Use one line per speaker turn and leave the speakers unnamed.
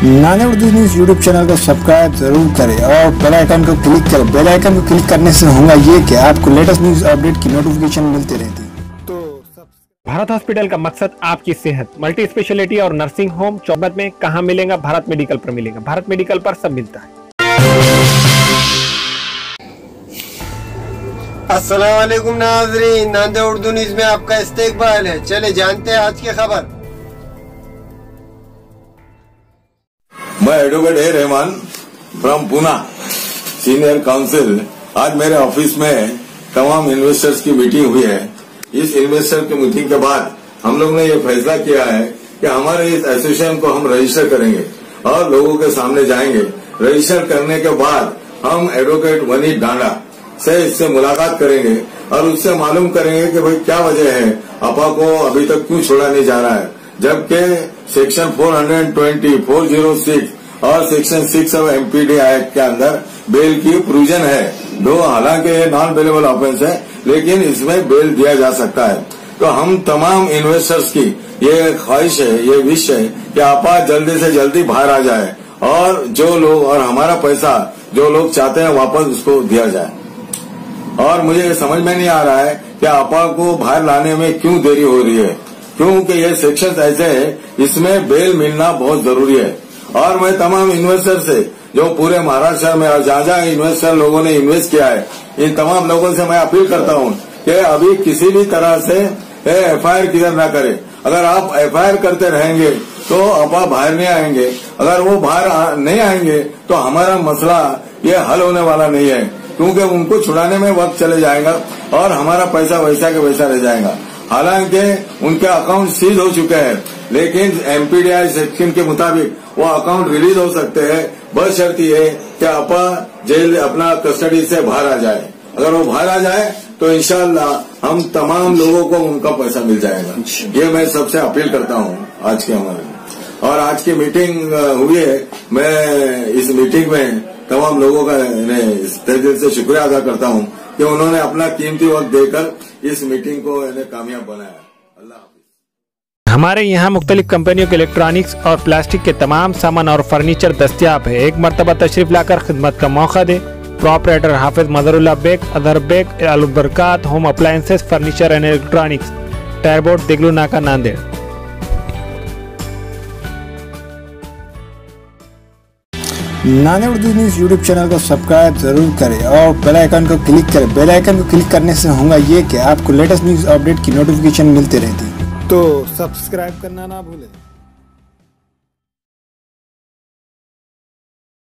नाने Urdu news YouTube channel को subscribe जरूर करें और बेल आइकन को क्लिक करें। बेल आइकन को क्लिक करने से होगा ये कि आपको लेटेस्ट न्यूज़ अपडेट की नोटिफिकेशन मिलती रहती।
भारत हॉस्पिटल का मकसद आपकी सेहत, मल्टी स्पेशलिटी और नर्सिंग होम चौबत में कहाँ मिलेगा? भारत मेडिकल पर मिलेगा। भारत मेडिकल पर सब मिलता है।
अस्सलाम वालेकुम नाज़रीन, नांदे उर्दू न्यूज़ में आपका इस्तकबाल है। चले जानते हैं आज की खबर।
मैं advocate A Rahman from Poona, senior council. आज मेरे ऑफिस में तमाम इन्वेस्टर्स की मीटिंग हुई है। इस इन्वेस्टर की मीटिंग के बाद हम लोग ने ये फैसला किया है कि हमारे इस एसोसिएशन को हम रजिस्टर करेंगे और लोगों के सामने जाएंगे। रजिस्टर करने के बाद हम एडवोकेट वनीत डांडा से इससे मुलाकात करेंगे और उससे मालूम करेंगे कि भाई क्या वजह है आपा को अभी तक क्यों छोड़ा नहीं जा रहा है, जबकि सेक्शन 420, 406 और सेक्शन 6 ऑफ एमपीडी एक्ट के अंदर बेल की प्रोविजन है। दो हालांकि ये नॉन बेलेबल ऑफेंस है, लेकिन इसमें बेल दिया जा सकता है। तो हम तमाम इन्वेस्टर्स की ये ख्वाहिश है, ये विश है कि आपा जल्दी से जल्दी बाहर आ जाए और जो लोग और हमारा पैसा जो लोग चाहते हैं वापस उसको दिया जाए। और मुझे समझ में नहीं आ रहा है कि आपा को बाहर लाने में क्यों देरी हो रही है, क्योंकि ये सेक्शन ऐसे है, इसमें बेल मिलना बहुत जरूरी है। और मैं तमाम इन्वेस्टर से जो पूरे महाराष्ट्र में और जहाँ जहाँ इन्वेस्टर लोगों ने इन्वेस्ट किया है, इन तमाम लोगों से मैं अपील करता हूँ कि अभी किसी भी तरह से एफआईआर किधर न करें। अगर आप एफआईआर करते रहेंगे तो आपा बाहर नहीं आएंगे। अगर वो बाहर नहीं आएंगे तो हमारा मसला ये हल होने वाला नहीं है, क्योंकि उनको छुड़ाने में वक्त चले जाएगा और हमारा पैसा वैसा के वैसा रह जाएगा। हालांकि उनके अकाउंट सीज हो चुके हैं, लेकिन एमपीडीआई सेक्शन के मुताबिक वो अकाउंट रिलीज हो सकते हैं, बशर्त ये कि आपा जेल अपना कस्टडी से बाहर आ जाए। अगर वो बाहर आ जाए तो इंशाल्लाह हम तमाम लोगों को उनका पैसा मिल जाएगा। ये मैं सबसे अपील करता हूँ आज के हमारे। और आज की मीटिंग हुई है, मैं इस मीटिंग में तमाम लोगों का तहे दिल से शुक्रिया अदा करता हूँ कि उन्होंने अपना कीमती वक्त देकर इस मीटिंग को कामयाब बनाया। अल्लाह हाफिज।
हमारे यहाँ मुख्तलिफ कंपनियों के इलेक्ट्रॉनिक्स और प्लास्टिक के तमाम सामान और फर्नीचर दस्तियाब है। एक मरतबा तशरीफ लाकर खिदमत का मौका दे। प्रोपराइटर हाफिज मदरुल्लाह बेग, अदर Baig, Albarkat home appliances, furniture and electronics, टायरबोर्ड, दिगलू नाका, नांदेड़।
नाने उर्दू न्यूज़ यूट्यूब चैनल को सब्सक्राइब जरूर करें और बेल आइकन को क्लिक करें। बेल आइकन को क्लिक करने से होगा ये कि आपको लेटेस्ट न्यूज़ अपडेट की नोटिफिकेशन मिलती रहती। तो सब्सक्राइब करना ना भूलें।